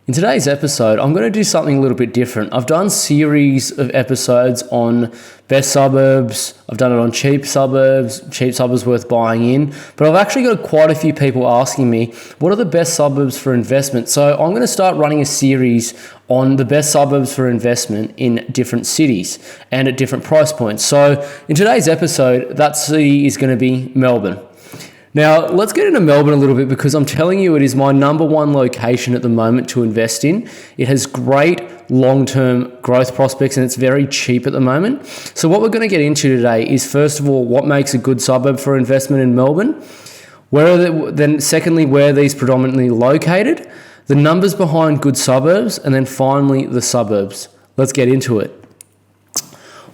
In today's episode, I'm going to do something a little bit different. I've done series of episodes on best suburbs. I've done it on cheap suburbs worth buying in. But I've actually got quite a few people asking me, what are the best suburbs for investment? So I'm going to start running a series on the best suburbs for investment in different cities and at different price points. So in today's episode, that city is going to be Melbourne. Now, let's get into Melbourne a little bit because I'm telling you, it is my number one location at the moment to invest in. It has great long-term growth prospects and it's very cheap at the moment. So what we're going to get into today is, first of all, what makes a good suburb for investment in Melbourne? Then secondly, where are these predominantly located? The numbers behind good suburbs, and then finally, the suburbs. Let's get into it.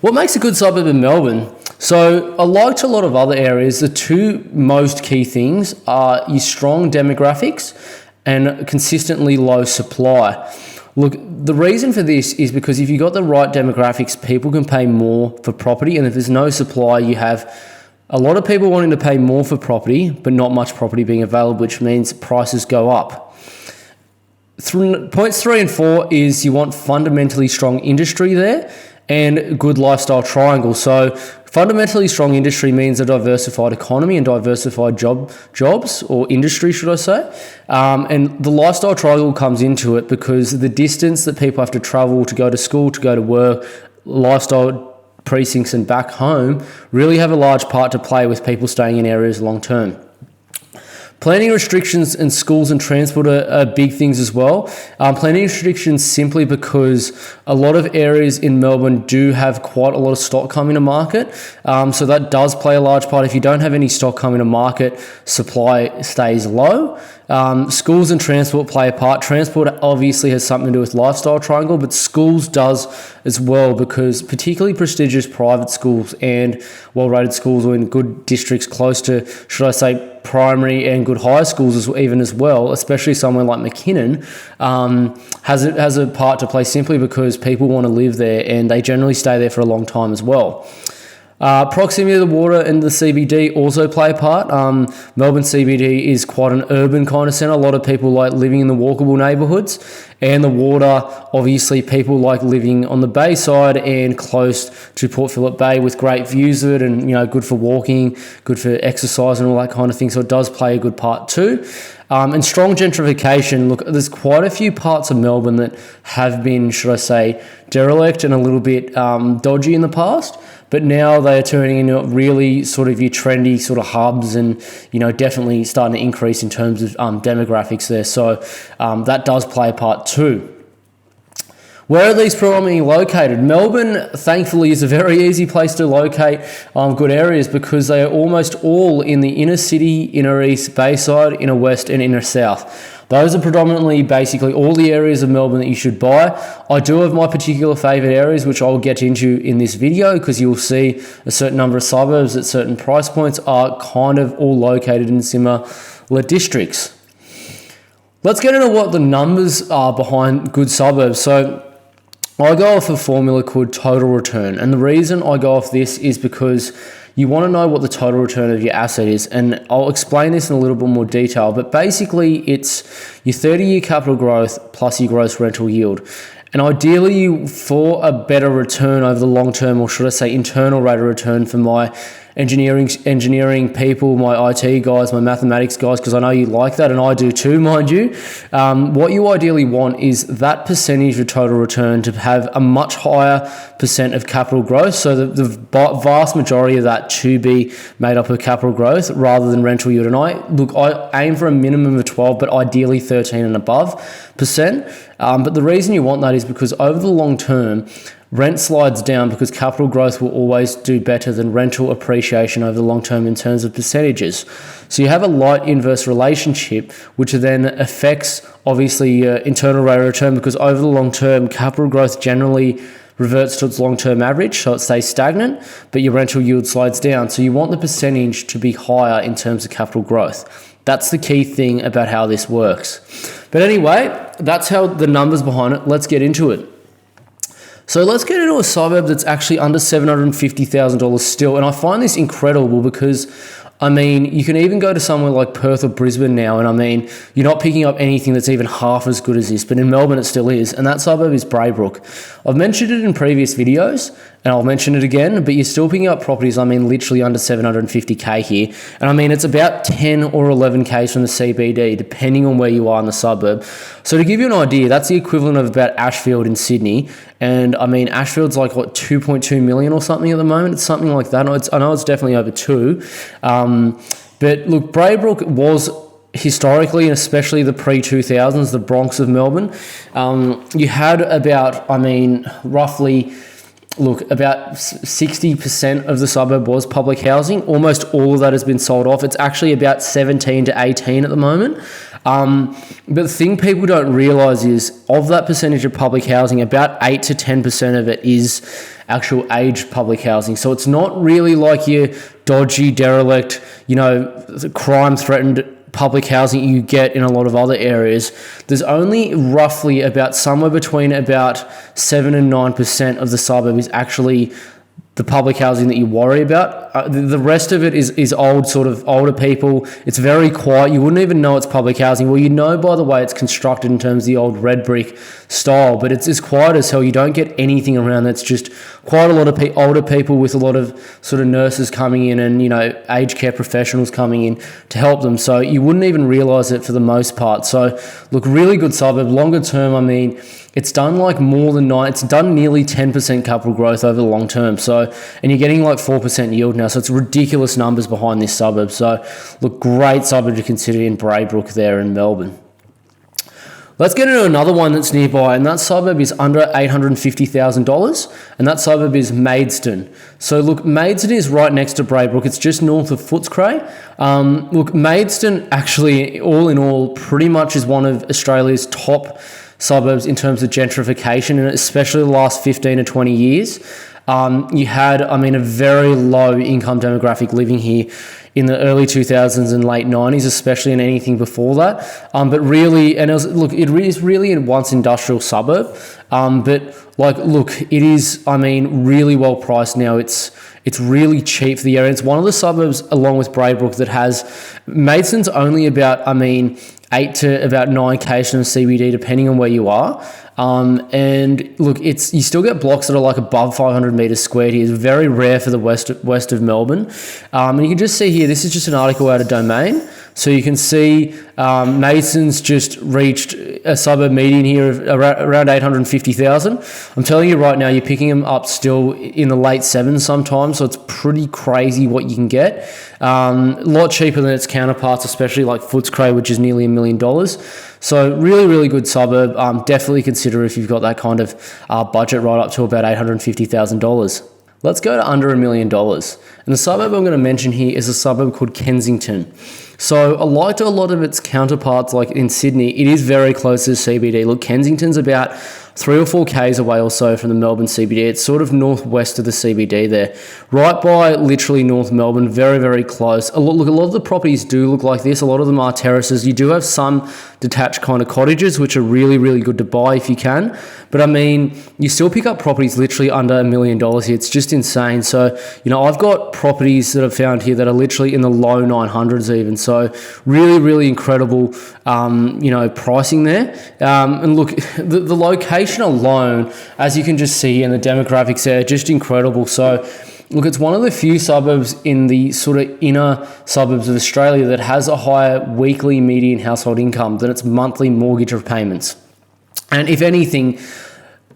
What makes a good suburb in Melbourne? So, like a lot of other areas, the two most key things are your strong demographics and consistently low supply. Look, the reason for this is because if you've got the right demographics, people can pay more for property, and if there's no supply, you have a lot of people wanting to pay more for property, but not much property being available, which means prices go up. Points 3 and 4 is you want fundamentally strong industry there and good lifestyle triangle. So fundamentally strong industry means a diversified economy and diversified jobs or industry, should I say. And the lifestyle triangle comes into it because the distance that people have to travel to go to school, to go to work, lifestyle precincts and back home really have a large part to play with people staying in areas long term. Planning restrictions in schools and transport are big things as well. Planning restrictions simply because a lot of areas in Melbourne do have quite a lot of stock coming to market. So that does play a large part. If you don't have any stock coming to market, supply stays low. Schools and transport play a part. Transport obviously has something to do with lifestyle triangle, but schools does as well because particularly prestigious private schools and well-rated schools or in good districts close to, should I say, primary and good high schools as well, especially somewhere like McKinnon, has a part to play simply because people want to live there and they generally stay there for a long time as well. Proximity to the water and the CBD also play a part. Melbourne CBD is quite an urban kind of centre. A lot of people like living in the walkable neighbourhoods, and the water, obviously people like living on the bay side and close to Port Phillip Bay with great views of it and, good for walking, good for exercise and all that kind of thing. So it does play a good part too. And strong gentrification. Look, there's quite a few parts of Melbourne that have been, should I say, derelict and a little bit dodgy in the past. But now they are turning into really sort of your trendy sort of hubs and, definitely starting to increase in terms of demographics there. So that does play a part too. Where are these predominantly located? Melbourne, thankfully, is a very easy place to locate good areas because they are almost all in the inner city, inner east, bayside, inner west and inner south. Those are predominantly basically all the areas of Melbourne that you should buy. I do have my particular favourite areas, which I'll get into in this video because you'll see a certain number of suburbs at certain price points are kind of all located in similar districts. Let's get into what the numbers are behind good suburbs. So I go off a formula called total return. And the reason I go off this is because you want to know what the total return of your asset is. And I'll explain this in a little bit more detail. But basically, it's your 30-year capital growth plus your gross rental yield. And ideally, for a better return over the long term, or should I say internal rate of return for my engineering people, my IT guys, my mathematics guys, because I know you like that and I do too, mind you. What you ideally want is that percentage of total return to have a much higher percent of capital growth. So the vast majority of that to be made up of capital growth rather than rental yield. And I aim for a minimum of 12, but ideally 13 and above percent. But the reason you want that is because over the long term, rent slides down because capital growth will always do better than rental appreciation over the long term in terms of percentages. So you have a light inverse relationship, which then affects obviously your internal rate of return because over the long term, capital growth generally reverts to its long-term average, so it stays stagnant, but your rental yield slides down. So you want the percentage to be higher in terms of capital growth. That's the key thing about how this works. But anyway, that's how the numbers behind it. Let's get into it. So let's get into a suburb that's actually under $750,000 still. And I find this incredible because I mean, you can even go to somewhere like Perth or Brisbane now, and I mean, you're not picking up anything that's even half as good as this, but in Melbourne it still is, and that suburb is Braybrook. I've mentioned it in previous videos, and I'll mention it again, but you're still picking up properties, I mean, literally under 750k here, and I mean, it's about 10 or 11k from the CBD, depending on where you are in the suburb. So to give you an idea, that's the equivalent of about Ashfield in Sydney, and I mean, Ashfield's like, what, 2.2 million or something at the moment? It's something like that. I know it's definitely over 2. But look, Braybrook was historically, and especially the pre-2000s, the Bronx of Melbourne. You had about, I mean, roughly, look, about 60% of the suburb was public housing. Almost all of that has been sold off. It's actually about 17 to 18 at the moment. But the thing people don't realise is, of that percentage of public housing, about 8 to 10% of it is actual aged public housing. So it's not really like your dodgy, derelict, crime-threatened public housing you get in a lot of other areas. There's only roughly about somewhere between about 7 and 9% of the suburb is actually the public housing that you worry about. The rest of it is older people. It's very quiet. You wouldn't even know it's public housing. Well, you know by the way it's constructed in terms of the old red brick style, but it's quiet as hell. You don't get anything around that's just quite a lot of older people with a lot of sort of nurses coming in and, aged care professionals coming in to help them. So you wouldn't even realise it for the most part. So look, really good suburb. Longer term, I mean, it's done like more than it's done nearly 10% capital growth over the long term. So, and you're getting like 4% yield now. So it's ridiculous numbers behind this suburb. So look, great suburb to consider in Braybrook there in Melbourne. Let's get into another one that's nearby, and that suburb is under $850,000, and that suburb is Maidstone. So look, Maidstone is right next to Braybrook. It's just north of Footscray. Look, Maidstone actually, all in all, pretty much is one of Australia's top suburbs in terms of gentrification, and especially the last 15 to 20 years. You had, I mean, a very low income demographic living here in the early 2000s and late 90s, especially in anything before that. But really, and it is really a once industrial suburb. But like, look, it is, I mean, really well priced now. It's really cheap for the area. It's one of the suburbs, along with Braybrook, that has, Maidstone's only about, I mean, 8 to about 9k from the CBD, depending on where you are. And look, you still get blocks that are like above 500 meters squared here. It's very rare for the west of Melbourne. And you can just see here, this is just an article out of Domain. So you can see Maidstone's just reached a suburb median here of around 850,000. I'm telling you right now, you're picking them up still in the late 7s sometimes. So it's pretty crazy what you can get. A lot cheaper than its counterparts, especially like Footscray, which is nearly $1 million. So really, really good suburb. Definitely consider if you've got that kind of budget right up to about $850,000. Let's go to under $1 million. And the suburb I'm going to mention here is a suburb called Kensington. So like to a lot of its counterparts, like in Sydney, it is very close to the CBD. Look, Kensington's about 3 or 4 k's away or so from the Melbourne CBD. It's sort of northwest of the CBD there, right by literally North Melbourne, very, very close. A lot of the properties do look like this. A lot of them are terraces. You do have some detached kind of cottages, which are really, really good to buy if you can. But I mean, you still pick up properties literally under $1 million here. It's just insane. So, I've got properties that I've found here that are literally in the low 900s even. So really, really incredible, pricing there. And look, the location alone, as you can just see in the demographics there, just incredible. So look, it's one of the few suburbs in the sort of inner suburbs of Australia that has a higher weekly median household income than its monthly mortgage repayments. And if anything,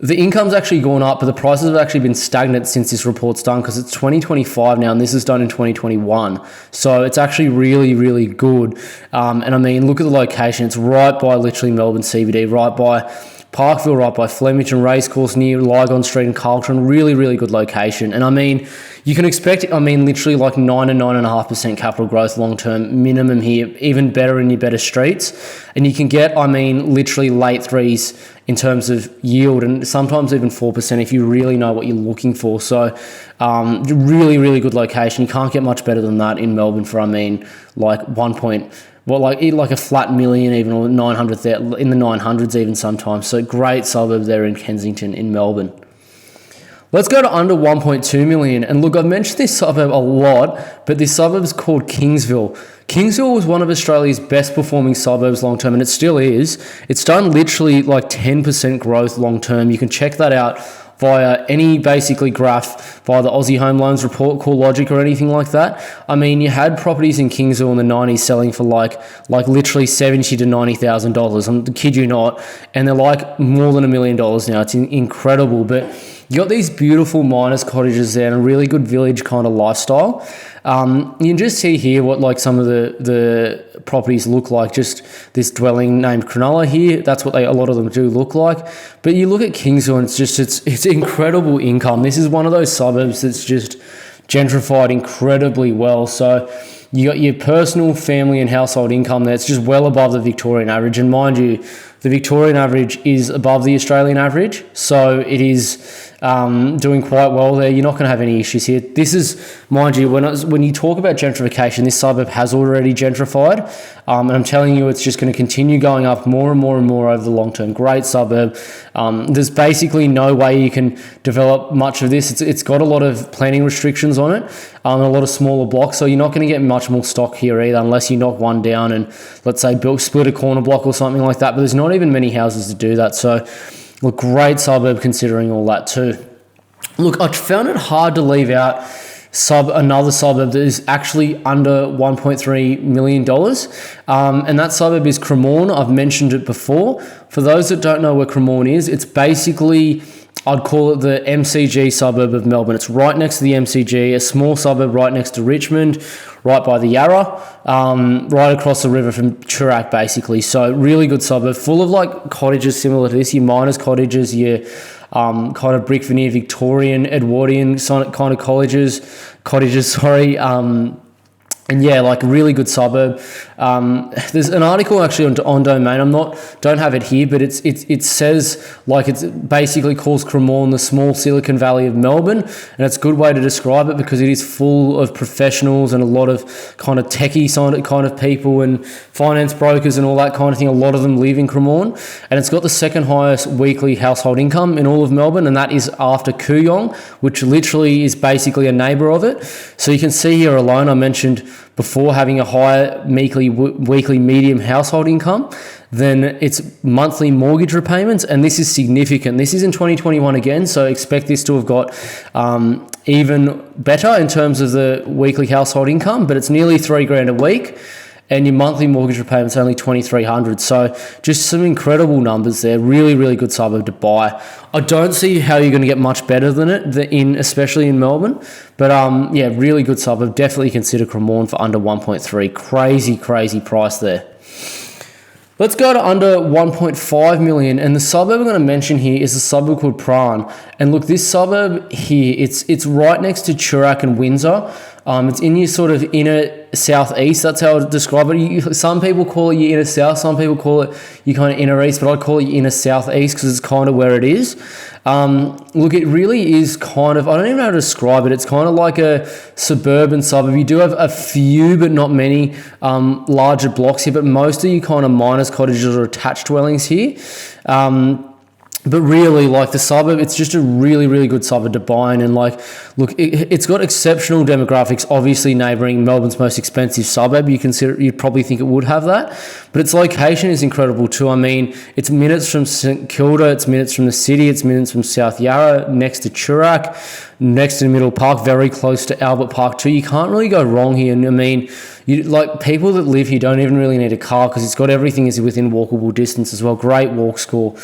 the income's actually gone up, but the prices have actually been stagnant since this report's done, because it's 2025 now, and this is done in 2021. So it's actually really, really good. And I mean, look at the location. It's right by literally Melbourne CBD, right by Parkville, right by Flemington Racecourse, near Lygon Street and Carlton. Really, really good location. And I mean, you can expect, literally like 9 and 9.5% capital growth long-term minimum here, even better in your better streets. And you can get, literally late 3s in terms of yield, and sometimes even 4% if you really know what you're looking for. So really, really good location. You can't get much better than that in Melbourne for, like a flat million even, or 900 there, in the 900s even sometimes. So great suburb there in Kensington in Melbourne. Let's go to under 1.2 million. And look, I've mentioned this suburb a lot, but this suburb is called Kingsville. Kingsville was one of Australia's best performing suburbs long term, and it still is. It's done literally like 10% growth long term. You can check that out via any basically graph via the Aussie Home Loans Report, CoreLogic or anything like that. I mean, you had properties in Kingsville in the 90s selling for like literally $70,000 to $90,000. I'm kid you not, and they're like more than $1 million now. It's incredible, but you got these beautiful miners' cottages there and a really good village kind of lifestyle. You can just see here what like some of the properties look like. Just this dwelling named Cronulla here. That's what a lot of them do look like. But you look at Kingsville and it's incredible income. This is one of those suburbs that's just gentrified incredibly well. So you got your personal, family and household income there. It's just well above the Victorian average. And mind you, the Victorian average is above the Australian average. So it is doing quite well there. You're not going to have any issues here. This is, mind you, when you talk about gentrification, this suburb has already gentrified. And I'm telling you, it's just going to continue going up more and more and more over the long term. Great suburb. There's basically no way you can develop much of this. It's got a lot of planning restrictions on it, and a lot of smaller blocks. So you're not going to get much more stock here either, unless you knock one down and let's say split a corner block or something like that. But there's not even many houses to do that. So look, great suburb considering all that too. Look, I found it hard to leave out another suburb that is actually under $1.3 million. And that suburb is Cremorne. I've mentioned it before. For those that don't know where Cremorne is, it's basically, I'd call it the MCG suburb of Melbourne. It's right next to the MCG, a small suburb right next to Richmond, right by the Yarra, right across the river from Chirac, basically. So really good suburb, full of like cottages similar to this, your miners' cottages, your kind of brick veneer Victorian, Edwardian kind of cottages, and yeah, like a really good suburb. There's an article actually on Domain. Don't have it here, but it says like it basically calls Cremorne the small Silicon Valley of Melbourne, and it's a good way to describe it because it is full of professionals and a lot of kind of techie kind of people and finance brokers and all that kind of thing. A lot of them live in Cremorne, and it's got the second highest weekly household income in all of Melbourne, and that is after Kooyong, which literally is basically a neighbour of it. So you can see here alone, I mentioned before, having a higher weekly medium household income than its monthly mortgage repayments, and this is significant. This is in 2021 again, so expect this to have got even better in terms of the weekly household income, but it's nearly $3,000 a week, and your monthly mortgage repayments only $2,300. So just some incredible numbers there. Really, really good suburb to buy. I don't see how you're going to get much better than it, especially in Melbourne. But yeah, really good suburb. Definitely consider Cremorne for under 1.3. Crazy, crazy price there. Let's go to under 1.5 million, and the suburb I'm going to mention here is a suburb called Prahran. And look, this suburb here, it's right next to Chirac and Windsor. It's in your sort of inner southeast. That's how I would describe it. Some people call it your inner south. Some people call it your kind of inner east, but I'd call it your inner southeast because it's kind of where it is. Look, it really is kind of, I don't even know how to describe it. It's kind of like a suburban suburb. You do have a few, but not many, larger blocks here, but most of you kind of miners' cottages or attached dwellings here. But really, like the suburb, it's just a really, really good suburb to buy in. And like, look, it's got exceptional demographics, obviously neighbouring Melbourne's most expensive suburb. You'd probably think it would have that. But its location is incredible too. I mean, it's minutes from St Kilda, it's minutes from the city, it's minutes from South Yarra, next to Chirac, next to Middle Park, very close to Albert Park too. You can't really go wrong here. And I mean, like people that live here don't even really need a car because it's got everything is within walkable distance as well. Great walk score.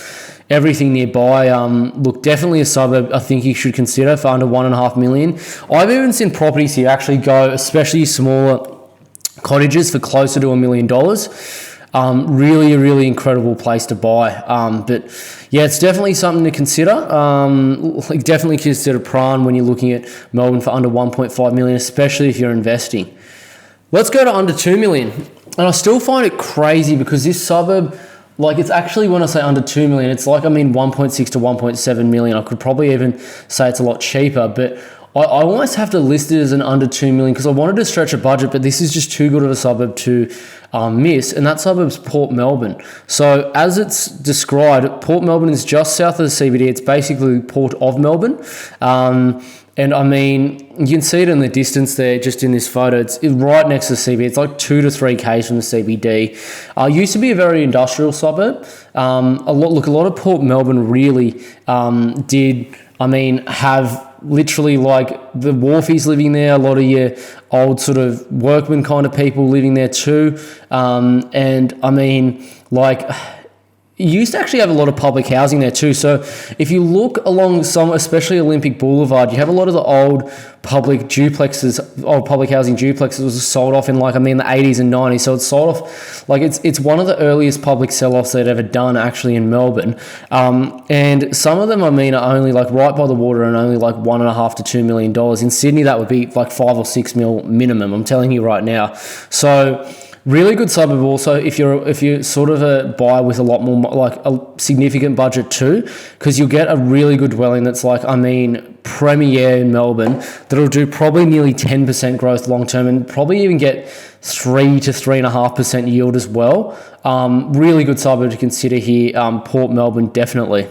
Everything nearby. Look, definitely a suburb I think you should consider for under 1.5 million. I've even seen properties here actually go, especially smaller cottages, for closer to $1 million. Really, a really incredible place to buy. But yeah, it's definitely something to consider. Definitely consider Prahran when you're looking at Melbourne for under 1.5 million, especially if you're investing. Let's go to under 2 million. And I still find it crazy because this suburb, like it's actually, when I say under 2 million, it's like, 1.6 to 1.7 million. I could probably even say it's a lot cheaper, but I almost have to list it as an under 2 million because I wanted to stretch a budget, but this is just too good of a suburb to miss, and that suburb's Port Melbourne. So as it's described, Port Melbourne is just south of the CBD. It's basically Port of Melbourne. And I mean, you can see it in the distance there, just in this photo. It's right next to the CBD. It's like 2 to 3 k's from the CBD. Used to be a very industrial suburb. A lot of Port Melbourne really have literally like the wharfies living there, a lot of your old sort of workman kind of people living there too. And I mean, like, you used to actually have a lot of public housing there too. So if you look along some, especially Olympic Boulevard, you have a lot of the old public duplexes, old public housing duplexes was sold off in the 80s and 90s. So it's sold off, like it's one of the earliest public sell-offs they'd ever done actually in Melbourne. And some of them, are only like right by the water and only like $1.5 to $2 million. In Sydney, that would be like 5 or 6 mil minimum, I'm telling you right now. So really good suburb also if you're sort of a buyer with a lot more, like a significant budget too, because you'll get a really good dwelling that's premier in Melbourne that'll do probably nearly 10% growth long term and probably even get 3 to 3.5% yield as well. Really good suburb to consider here, Port Melbourne, definitely.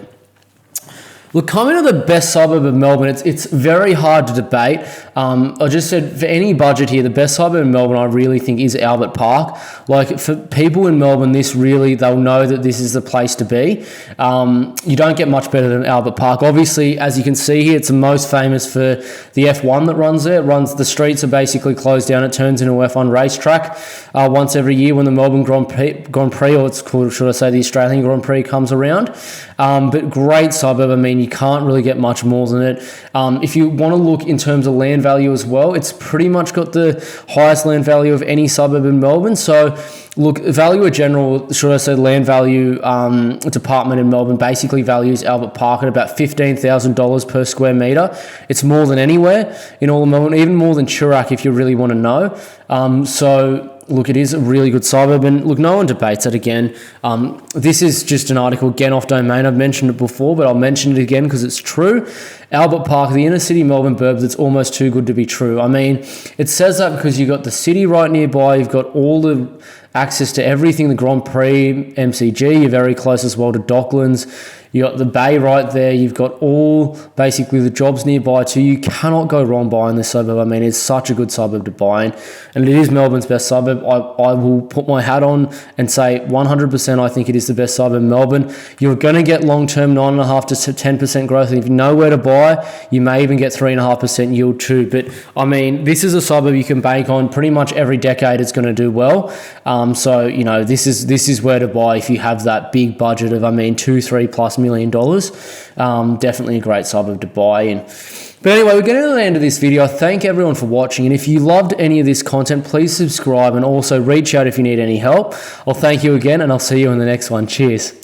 Look, coming to the best suburb of Melbourne, it's very hard to debate. I just said for any budget here, the best suburb in Melbourne I really think is Albert Park. Like for people in Melbourne, they'll know that this is the place to be. You don't get much better than Albert Park. Obviously, as you can see here, it's the most famous for the F1 that runs there. The streets are basically closed down. It turns into an F1 racetrack once every year when the Melbourne Grand Prix, or it's called, should I say, the Australian Grand Prix comes around. But great suburb. You can't really get much more than it. If you want to look in terms of land value as well, it's pretty much got the highest land value of any suburb in Melbourne. So look, Valuer General, should I say, land value department in Melbourne basically values Albert Park at about $15,000 per square metre. It's more than anywhere in all of Melbourne, even more than Chirac if you really want to know. So look, it is a really good suburb, and look, no one debates it again. This is just an article, again, off domain. I've mentioned it before, but I'll mention it again because it's true. Albert Park, the inner city Melbourne burb that's almost too good to be true. It says that because you've got the city right nearby, you've got all the access to everything, the Grand Prix, MCG, you're very close as well to Docklands. You got the bay right there. You've got all basically the jobs nearby too. You cannot go wrong buying this suburb. It's such a good suburb to buy in, and it is Melbourne's best suburb. I will put my hat on and say 100% I think it is the best suburb in Melbourne. You're going to get long-term 9.5 to 10% growth. And if you know where to buy, you may even get 3.5% yield too. But this is a suburb you can bank on pretty much every decade. It's going to do well. So this is where to buy if you have that big budget of $2-3+ million. Definitely a great suburb to buy in. But anyway, we're getting to the end of this video. I thank everyone for watching, and if you loved any of this content, please subscribe and also reach out if you need any help. I'll thank you again, and I'll see you in the next one. Cheers.